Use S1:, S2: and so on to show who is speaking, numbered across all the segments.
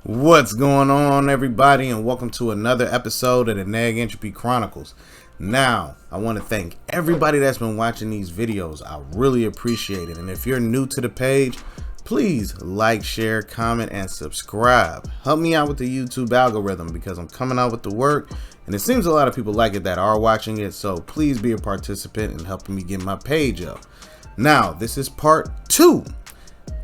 S1: What's going on, everybody, and welcome to another episode of the Neg Entropy Chronicles. Now, I want to thank everybody that's been watching these videos. I really appreciate it. And if you're new to the page, please like, share, comment, and subscribe. Help me out with the YouTube algorithm because I'm coming out with the work, and it seems a lot of people like it that are watching it. So please be a participant in helping me get my page up. Now, this is part 2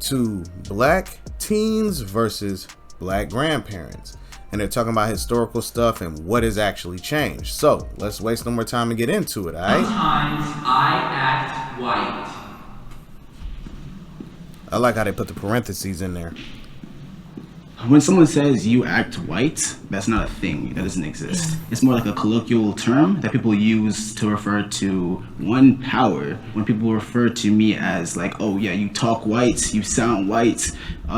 S1: to Black teens versus Black grandparents, and they're talking about historical stuff and what has actually changed. So let's waste no more time and get into it. All right.
S2: Sometimes I act white.
S1: I like how they put the parentheses in there.
S3: When someone says you act white, that's not a thing. That doesn't exist. It's more like a colloquial term that people use to refer to one power. When people refer to me as like, oh yeah, you talk white, you sound white,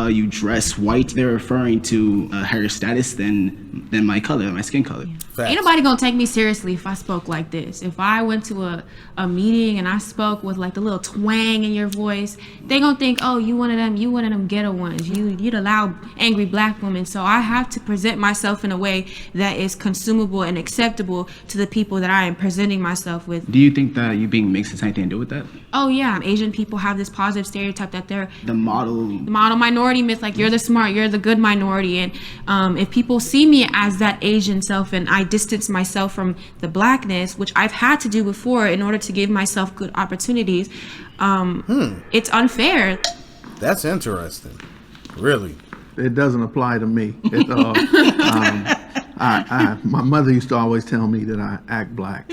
S3: you dress white, they're referring to a higher status than my color, my skin color.
S1: Facts.
S4: Ain't nobody gonna take me seriously if I spoke like this. If I went to a meeting and I spoke with like the little twang in your voice, they gonna think, oh, you one of them ghetto ones. You're the loud, angry Black woman. So I have to present myself in a way that is consumable and acceptable to the people that I am presenting myself with.
S3: Do you think that you being mixed has anything to do with that?
S4: Oh yeah, Asian people have this positive stereotype that they're
S3: The model.
S4: the model minority myth, like you're the smart, you're the good minority, and if people see me as that Asian self and I distance myself from the Blackness, which I've had to do before in order to give myself good opportunities, it's unfair.
S1: That's interesting. Really.
S5: It doesn't apply to me at all. My mother used to always tell me that I act Black.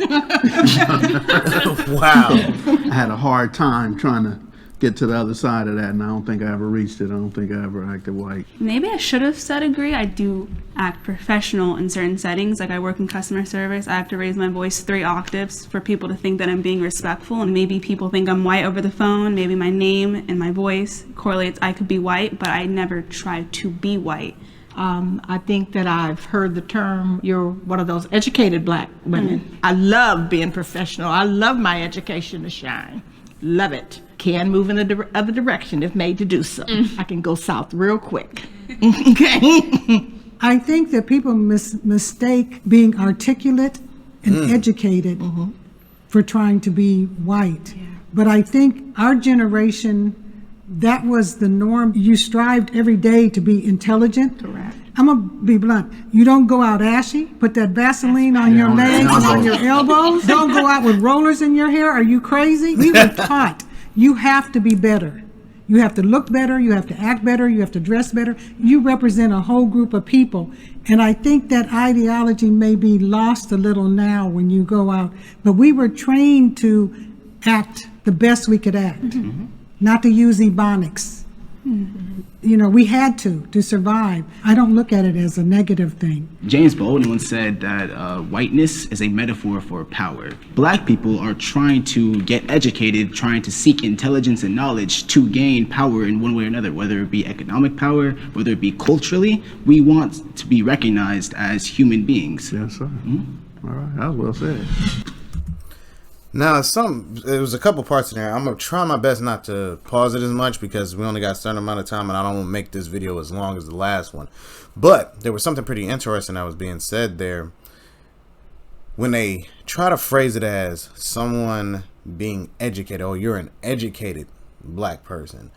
S1: Wow.
S5: I had a hard time trying to get to the other side of that, and I don't think I ever reached it. I don't think I ever acted white.
S6: Maybe I should have said agree. I do act professional in certain settings. Like I work in customer service. I have to raise my voice 3 octaves for people to think that I'm being respectful. And maybe people think I'm white over the phone. Maybe my name and my voice correlates. I could be white, but I never try to be white.
S7: I think that I've heard the term, you're one of those educated Black women. I love being professional. I love my education to shine. Love it. Can move in the other direction if made to do so. I can go south real quick. Okay.
S8: I think that people mistake being articulate and educated for trying to be white. Yeah. But I think our generation, that was the norm. You strived every day to be intelligent.
S6: Correct.
S8: I'm going to be blunt. You don't go out ashy, put that Vaseline on your legs and on your elbows. Don't go out with rollers in your hair. Are you crazy? We were taught you have to be better. You have to look better. You have to act better. You have to dress better. You represent a whole group of people. And I think that ideology may be lost a little now when you go out. But we were trained to act the best we could act, not to use ebonics. You know, we had to survive. I don't look at it as a negative thing.
S3: James Baldwin once said that whiteness is a metaphor for power. Black people are trying to get educated, trying to seek intelligence and knowledge to gain power in one way or another, whether it be economic power, whether it be culturally. We want to be recognized as human beings.
S5: Yes, sir. All right, that was well said.
S1: Now, there was a couple parts in there. I'm going to try my best not to pause it as much because we only got a certain amount of time and I don't want to make this video as long as the last one. But there was something pretty interesting that was being said there. When they try to phrase it as someone being educated, oh, you're an educated Black person.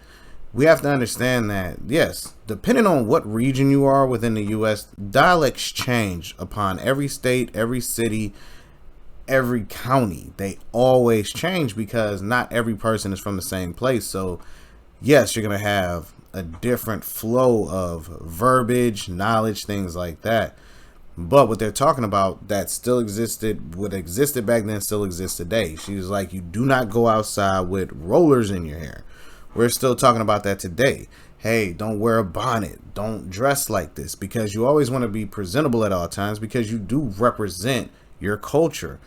S1: We have to understand that, yes, depending on what region you are within the U.S., dialects change upon every state, every city, every county. They always change because not every person is from the same place. So yes, you're gonna have a different flow of verbiage, knowledge, things like that. But what they're talking about that still existed, what existed back then still exists today. She was like, you do not go outside with rollers in your hair. We're still talking about that today. Hey, don't wear a bonnet, don't dress like this, because you always want to be presentable at all times because you do represent your culture.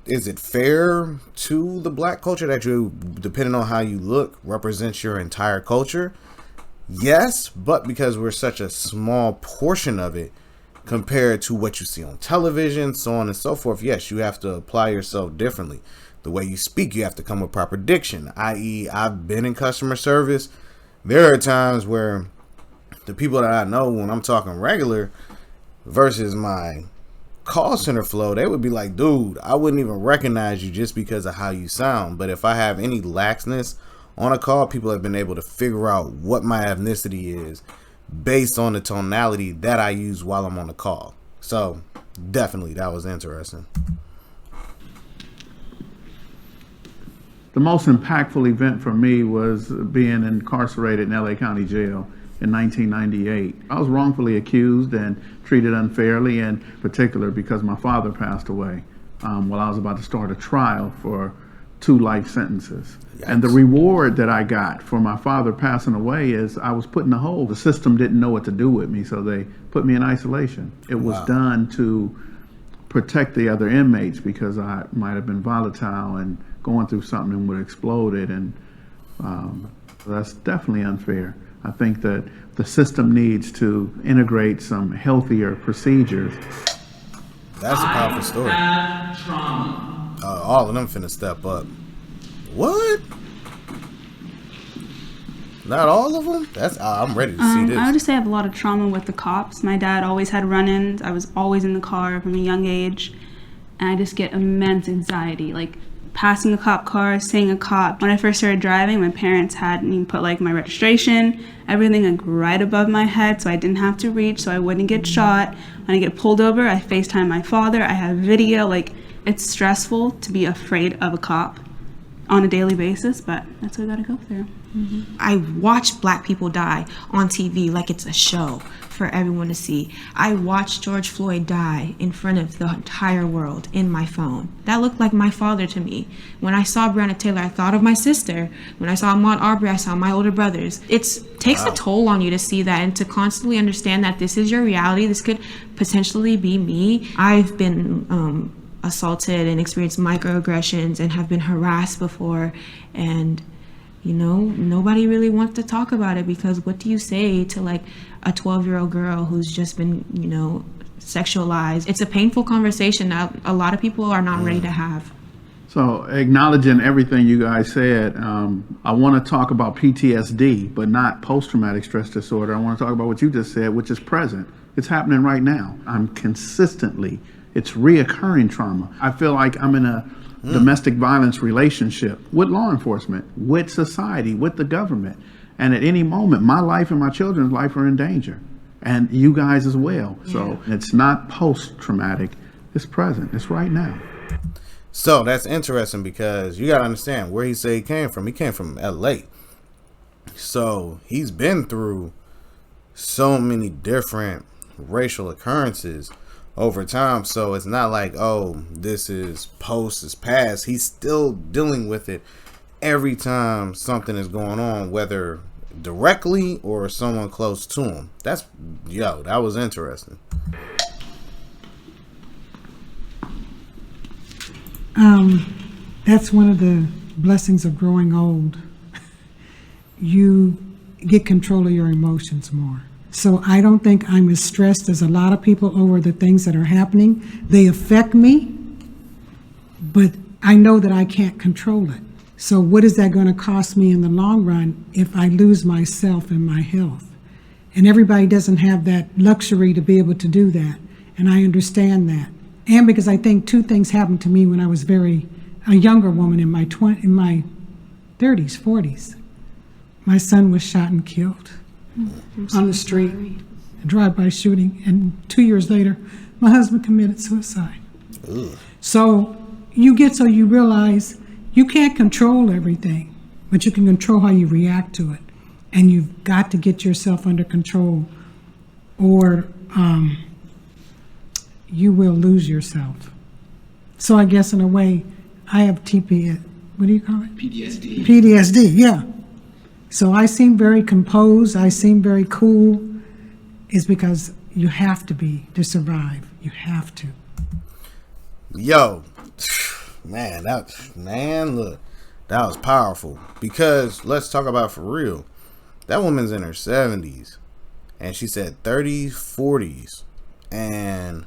S1: Is it fair to the Black culture that you, depending on how you look, represents your entire culture? Yes, but because we're such a small portion of it compared to what you see on television, so on and so forth, yes, you have to apply yourself differently. The way you speak, you have to come with proper diction, i.e. I've been in customer service. There are times where the people that I know when I'm talking regular versus my call center flow, they would be like, dude, I wouldn't even recognize you just because of how you sound. But if I have any laxness on a call, people have been able to figure out what my ethnicity is based on the tonality that I use while I'm on the call. So definitely that was interesting.
S5: The most impactful event for me was being incarcerated in LA County Jail in 1998. I was wrongfully accused and treated unfairly, in particular because my father passed away while I was about to start a trial for 2 life sentences.
S1: Yikes.
S5: And the reward that I got for my father passing away is I was put in a hole. The system didn't know what to do with me, so they put me in isolation. It was done to protect the other inmates because I might have been volatile and going through something and would have exploded, and that's definitely unfair. I think that the system needs to integrate some healthier procedures.
S1: That's a powerful story.
S2: I have trauma.
S1: All of them finna step up. What? Not all of them? I'm ready to see this.
S6: I would just say I have a lot of trauma with the cops. My dad always had run-ins. I was always in the car from a young age, and I just get immense anxiety. Like passing a cop car, seeing a cop. When I first started driving, my parents had me put like my registration, everything like right above my head so I didn't have to reach so I wouldn't get shot. When I get pulled over, I FaceTime my father. I have video. Like, it's stressful to be afraid of a cop on a daily basis, but that's what I gotta go through.
S4: I watch black people die on TV like it's a show for everyone to see. I watched George Floyd die in front of the entire world in my phone. That looked like my father to me. When I saw Breonna Taylor, I thought of my sister. When I saw Ahmaud Arbery, I saw my older brothers. It takes a toll on you to see that and to constantly understand that this is your reality. This could potentially be me. I've been assaulted and experienced microaggressions and have been harassed before, and you know, nobody really wants to talk about it because what do you say to like a 12-year-old girl who's just been, you know, sexualized? It's a painful conversation that a lot of people are not ready to have.
S5: So acknowledging everything you guys said, I want to talk about PTSD, but not post-traumatic stress disorder. I want to talk about what you just said, which is present. It's happening right now. It's reoccurring trauma. I feel like I'm in a domestic violence relationship with law enforcement, with society, with the government. And at any moment, my life and my children's life are in danger. And you guys as well. Yeah. So it's not post-traumatic, it's present, it's right now.
S1: So that's interesting because you got to understand where he said he came from. He came from LA. So he's been through so many different racial occurrences over time. So it's not like, oh, this is post, is past. He's still dealing with it every time something is going on, whether directly or someone close to him. That was interesting.
S8: That's one of the blessings of growing old. You get control of your emotions more. So I don't think I'm as stressed as a lot of people over the things that are happening. They affect me, but I know that I can't control it. So what is that going to cost me in the long run if I lose myself and my health? And everybody doesn't have that luxury to be able to do that. And I understand that. And because I think 2 things happened to me when I was a younger woman in my 30s, 40s. My son was shot and killed on the street, a drive-by shooting, and 2 years later, my husband committed suicide. Ugh. So you realize you can't control everything, but you can control how you react to it, and you've got to get yourself under control, or you will lose yourself. So I guess in a way, I have what do you call it?
S3: PTSD.
S8: PTSD, yeah. So I seem very composed, I seem very cool. It's because you have to be to survive. You have to.
S1: Yo, man, look, that was powerful. Because let's talk about for real. That woman's in her 70s. And she said 30s, 40s. And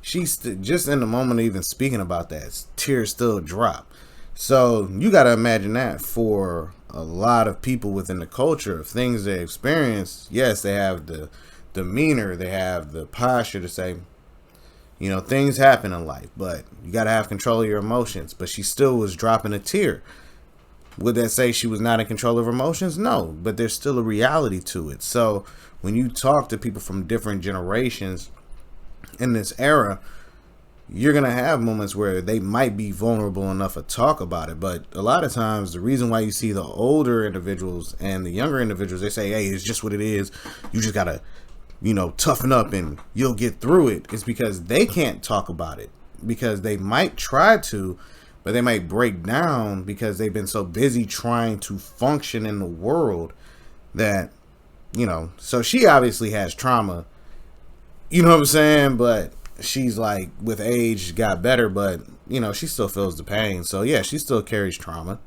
S1: she's just in the moment of even speaking about that, tears still drop. So you got to imagine that for a lot of people within the culture of things they experience. Yes, they have the demeanor, they have the posture to say, you know, things happen in life, but you got to have control of your emotions. But she still was dropping a tear. Would that say she was not in control of her emotions? No, but there's still a reality to it. So when you talk to people from different generations in this era, you're going to have moments where they might be vulnerable enough to talk about it. But a lot of times, the reason why you see the older individuals and the younger individuals, they say, hey, it's just what it is. You just got to, you know, toughen up and you'll get through it. It's because they can't talk about it, because they might try to, but they might break down because they've been so busy trying to function in the world that, you know, so she obviously has trauma, you know what I'm saying? But she's like, with age, got better, but, you know, she still feels the pain. So yeah, she still carries trauma.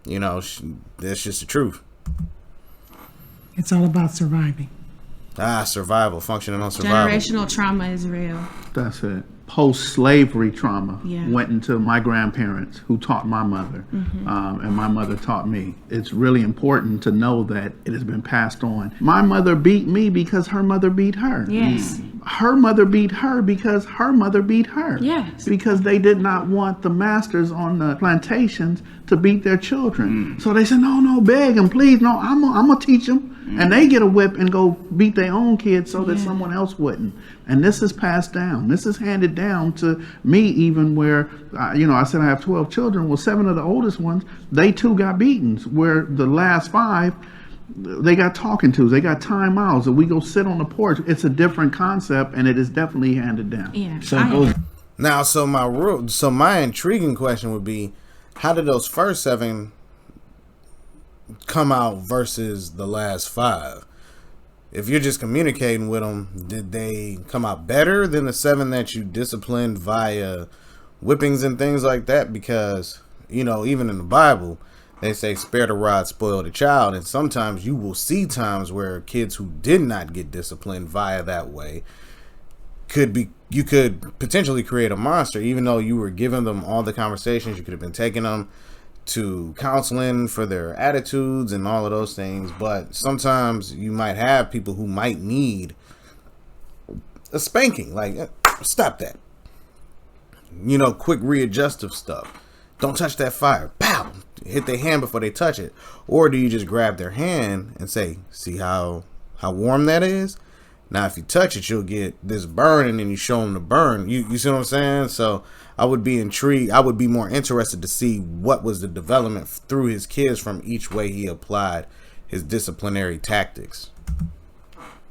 S1: You know, that's just the truth.
S8: It's all about surviving.
S1: Survival, functioning on survival.
S4: Generational trauma is real.
S5: That's it. Post-slavery trauma
S4: Yeah.
S5: went into my grandparents, who taught my mother, and my mother taught me. It's really important to know that it has been passed on. My mother beat me because her mother beat her.
S4: Yes.
S5: Her mother beat her because her mother beat her.
S4: Yes.
S5: Because they did not want the masters on the plantations to beat their children. So they said, no, beg them, please, no, I'm gonna teach them. And they get a whip and go beat their own kids so that someone else wouldn't. And this is passed down. This is handed down to me, even where, you know, I said I have 12 children. Well, 7 of the oldest ones, they too got beatings, where the last 5, they got talking tos, they got timeouts, and we go sit on the porch. It's a different concept, and it is definitely handed down.
S4: Yeah.
S3: So it goes.
S1: Now, so my intriguing question would be, how did those first 7 come out versus the last 5? If you're just communicating with them, did they come out better than the 7 that you disciplined via whippings and things like that? Because, you know, even in the Bible, they say spare the rod, spoil the child. And sometimes you will see times where kids who did not get disciplined via that way you could potentially create a monster, even though you were giving them all the conversations. You could have been taking them to counseling for their attitudes and all of those things. But sometimes you might have people who might need a spanking, like, stop that, you know, quick readjustive stuff. Don't touch that fire. Pow! Hit their hand before they touch it. Or do you just grab their hand and say, see how warm that is? Now, if you touch it, you'll get this burn, and then you show them the burn. You see what I'm saying? So I would be intrigued. I would be more interested to see what was the development through his kids from each way he applied his disciplinary tactics.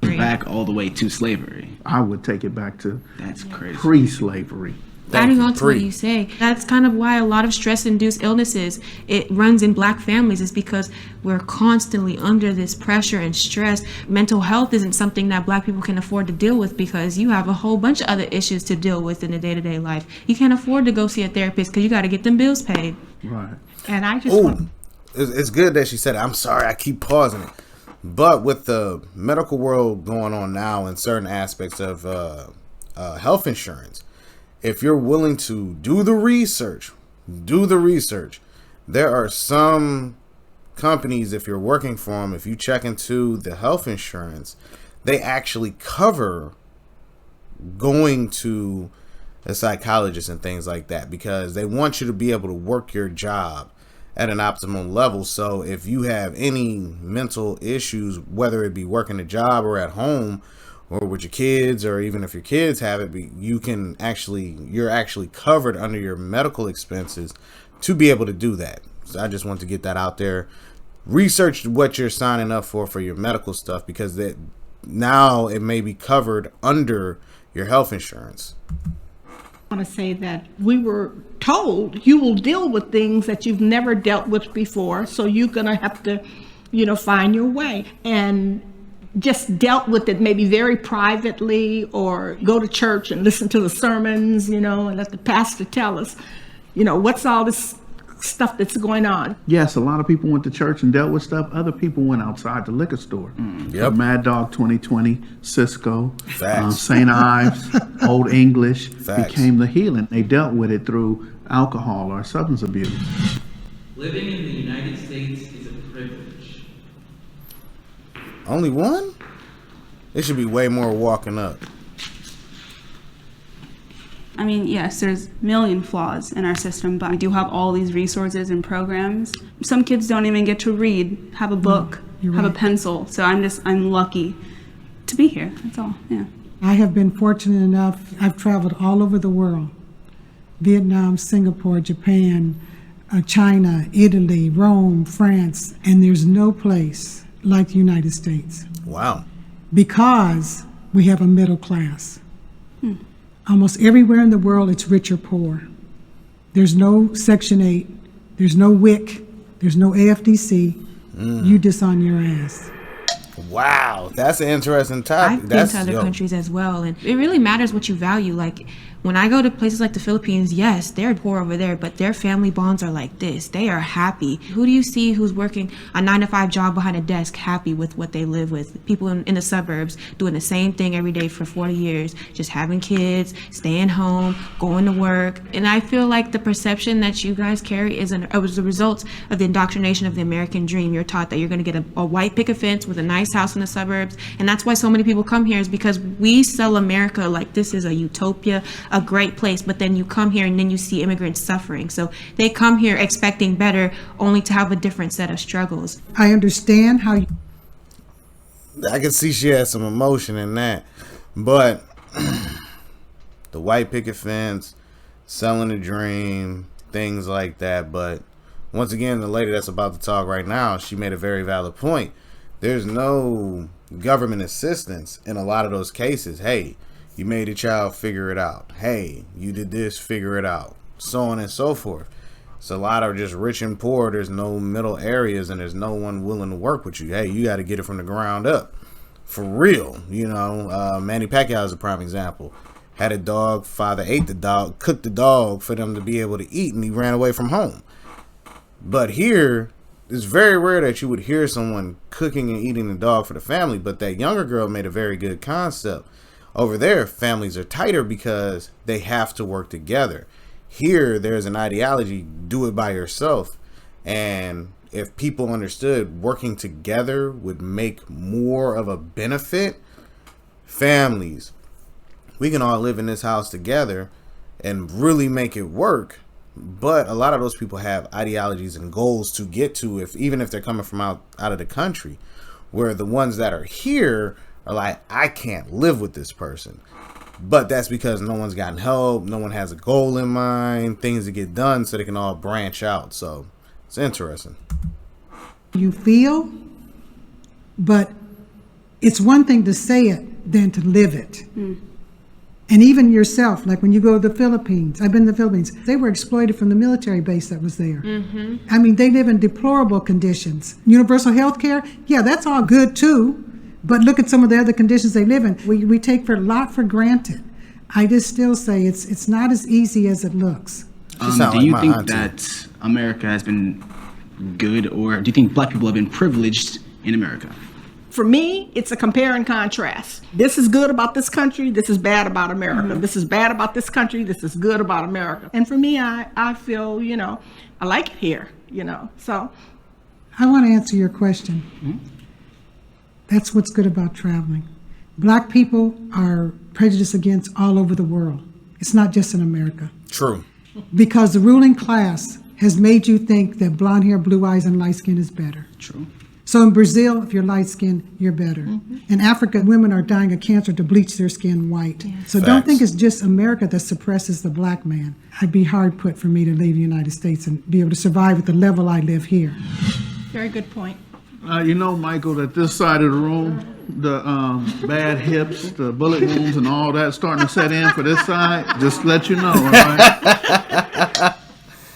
S3: Back all the way to slavery.
S5: I would take it back to
S3: That's crazy.
S5: pre-slavery.
S4: Adding on to what you say, that's kind of why a lot of stress-induced illnesses, it runs in Black families, is because we're constantly under this pressure and stress. Mental health isn't something that Black people can afford to deal with, because you have a whole bunch of other issues to deal with in the day-to-day life. You can't afford to go see a therapist because you got to get them bills paid.
S5: Right.
S7: And I just
S1: It's good that she said it. I'm sorry, I keep pausing it. But with the medical world going on now in certain aspects of health insurance, if you're willing to do the research. There are some companies, if you're working for them, if you check into the health insurance, they actually cover going to a psychologist and things like that, because they want you to be able to work your job at an optimum level. So if you have any mental issues, whether it be working a job or at home or with your kids, or even if your kids have it, you're actually covered under your medical expenses to be able to do that. So I just want to get that out there. Research what you're signing up for your medical stuff, because that now it may be covered under your health insurance.
S7: I want to say that we were told you will deal with things that you've never dealt with before, so you're going to have to, find your way. And just dealt with it maybe very privately, or go to church and listen to the sermons, and let the pastor tell us, what's all this stuff that's going on.
S5: Yes, a lot of people went to church and dealt with stuff. Other people went outside the liquor store.
S1: Yep.
S5: Mad Dog 2020, Cisco,
S1: Facts.
S5: St. Ives, Old English
S1: Facts.
S5: became the healing. They dealt with it through alcohol or substance abuse.
S2: Living in the United States is a privilege.
S1: Only one? It should be way more walking up.
S6: I mean, yes, there's a million flaws in our system, but we do have all these resources and programs. Some kids don't even get to read, have a book,
S8: you're
S6: have a
S8: right.
S6: pencil. So I'm lucky to be here. That's all. Yeah.
S8: I have been fortunate enough, I've traveled all over the world. Vietnam, Singapore, Japan, China, Italy, Rome, France, and there's no place like the United States
S1: Wow.
S8: because we have a middle class. Almost everywhere in the world, it's rich or poor. There's no Section 8, there's no WIC, there's no AFDC. You just on your ass.
S1: Wow. That's an interesting topic.
S4: I've been to other countries as well, and it really matters what you value. Like, when I go to places like the Philippines, yes, they're poor over there, but their family bonds are like this. They are happy. Who do you see who's working a 9-to-5 job behind a desk happy with what they live with? People in the suburbs doing the same thing every day for 40 years, just having kids, staying home, going to work. And I feel like the perception that you guys carry is was a result of the indoctrination of the American dream. You're taught that you're going to get a white picket fence with a nice house in the suburbs, and that's why so many people come here, is because we sell America like this is a utopia, a great place, but then you come here and then you see immigrants suffering. So they come here expecting better, only to have a different set of struggles.
S8: I understand how you,
S1: I can see she has some emotion in that. But the white picket fence, selling a dream, things like that. But once again, the lady that's about to talk right now, she made a very valid point. There's no government assistance in a lot of those cases. Hey, you made a child, figure it out. Hey, you did this, figure it out. So on and so forth. It's a lot of just rich and poor. There's no middle areas, and there's no one willing to work with you. Hey, you got to get it from the ground up. For real. You know, Manny Pacquiao is a prime example. Had a dog, father ate the dog, cooked the dog for them to be able to eat, and he ran away from home. But here, it's very rare that you would hear someone cooking and eating the dog for the family, but that younger girl made a very good concept. Over there, families are tighter because they have to work together. Here, there's an ideology, do it by yourself. And if people understood working together would make more of a benefit, families, we can all live in this house together and really make it work. But a lot of those people have ideologies and goals to get to, even if they're coming from out of the country, where the ones that are here are like, I can't live with this person. But that's because no one's gotten help, no one has a goal in mind, things to get done so they can all branch out. So it's interesting.
S8: you feel, but it's one thing to say it than to live it. And even yourself, like when you go to the Philippines, I've been to the Philippines, they were exploited from the military base that was there. I mean, they live in deplorable conditions. Universal health care, yeah, that's all good too, but look at some of the other conditions they live in. We take a lot for granted. I just still say it's not as easy as it looks.
S3: Do you think that America has been good, or do you think black people have been privileged in America?
S7: For me, it's a compare and contrast. This is good about this country, this is bad about America. This is bad about this country, this is good about America. And for me, I feel, I like it here, so.
S8: I want to answer your question. That's what's good about traveling. Black people are prejudiced against all over the world. It's not just in America.
S1: True.
S8: Because the ruling class has made you think that blonde hair, blue eyes, and light skin is better.
S3: True.
S8: So in Brazil, if you're light skinned, you're better. In Africa, women are dying of cancer to bleach their skin white. So don't think it's just America that suppresses the black man. I'd be hard put for me to leave the United States and be able to survive at the level I live here.
S7: Very good point.
S5: Michael, that this side of the room, the bad hips, the bullet wounds, and all that starting to set in for this side. Just to let you know, all right?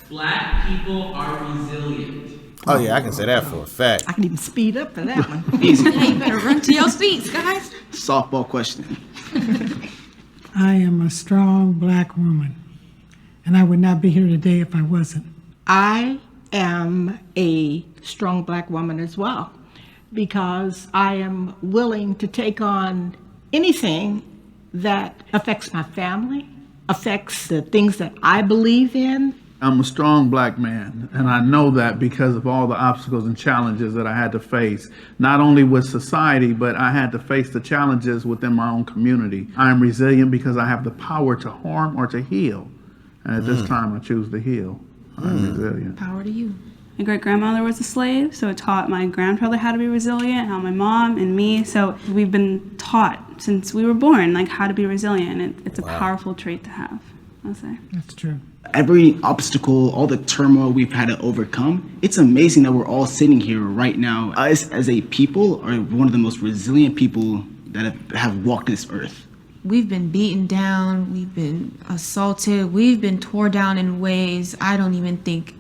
S2: Black people are resilient.
S1: Oh yeah, I can say that for a fact.
S7: I can even speed up for that one.
S3: Easy.
S4: You better run to your seats, guys.
S3: Softball question.
S8: I am a strong black woman, and I would not be here today if I wasn't.
S7: I am a strong black woman as well, because I am willing to take on anything that affects my family, affects the things that I believe in.
S5: I'm a strong black man, and I know that because of all the obstacles and challenges that I had to face, not only with society, but I had to face the challenges within my own community. I am resilient because I have the power to harm or to heal. And at this time, I choose to heal. I'm resilient.
S4: Power to you.
S6: My great-grandmother was a slave, so it taught my grandfather how to be resilient, how my mom and me. So we've been taught since we were born, like, how to be resilient. It's a powerful trait to have, I'll say.
S8: That's true.
S3: Every obstacle, all the turmoil we've had to overcome, it's amazing that we're all sitting here right now. Us as a people are one of the most resilient people that have walked this earth.
S4: We've been beaten down, we've been assaulted, we've been torn down in ways I don't even think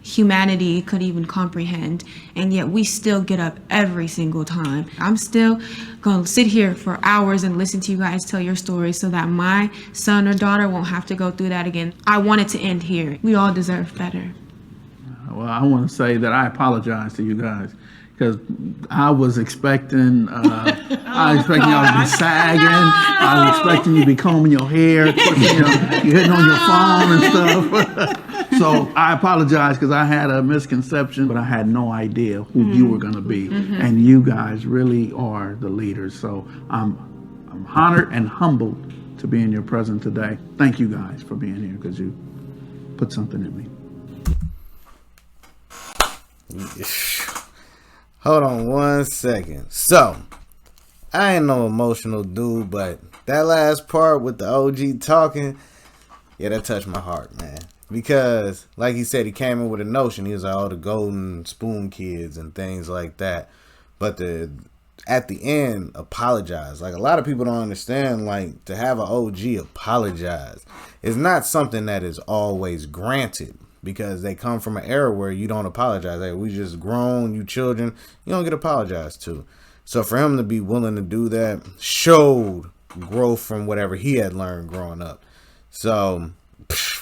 S4: humanity could even comprehend, and yet we still get up every single time. I'm still gonna sit here for hours and listen to you guys tell your stories so that my son or daughter won't have to go through that again. I want it to end here. We all deserve better.
S5: Well, I want to say that I apologize to you guys because I was expecting, I was expecting y'all to be sagging. I was expecting you to be combing your hair, you're hitting on your phone and stuff. So I apologize because I had a misconception, but I had no idea who you were going to be. And you guys really are the leaders. So I'm honored and humbled to be in your presence today. Thank you guys for being here because you put something in me.
S1: Hold on 1 second. So, I ain't no emotional dude, but that last part with the OG talking, yeah, that touched my heart, man. Because, like he said, he came in with a notion. He was like, oh, the golden spoon kids and things like that. But at the end, apologize. Like, a lot of people don't understand, like, to have an OG apologize is not something that is always granted. Because they come from an era where you don't apologize. Like, we just grown, you children, you don't get apologized to. So for him to be willing to do that showed growth from whatever he had learned growing up. So,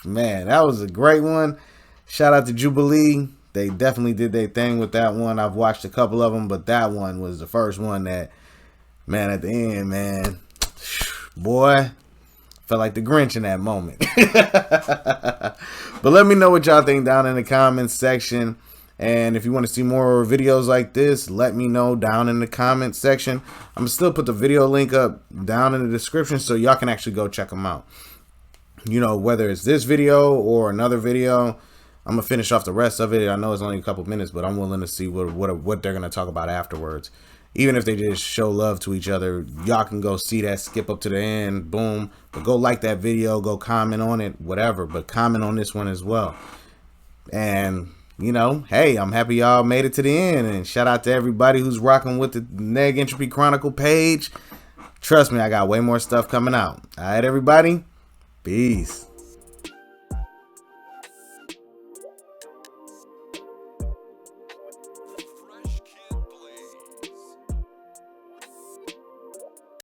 S1: man, that was a great one. Shout out to Jubilee. They definitely did their thing with that one. I've watched a couple of them, but that one was the first one that, man, at the end, man, boy, felt like the Grinch in that moment. But let me know what y'all think down in the comments section. And if you want to see more videos like this, let me know down in the comments section. I'm going to still put the video link up down in the description so y'all can actually go check them out. You know, whether it's this video or another video, I'm going to finish off the rest of it. I know it's only a couple minutes, but I'm willing to see what they're going to talk about afterwards. Even if they just show love to each other, y'all can go see that, skip up to the end, boom. But go like that video, go comment on it, whatever. But comment on this one as well. And, you know, hey, I'm happy y'all made it to the end. And shout out to everybody who's rocking with the Neg Entropy Chronicle page. Trust me, I got way more stuff coming out. All right, everybody. Peace.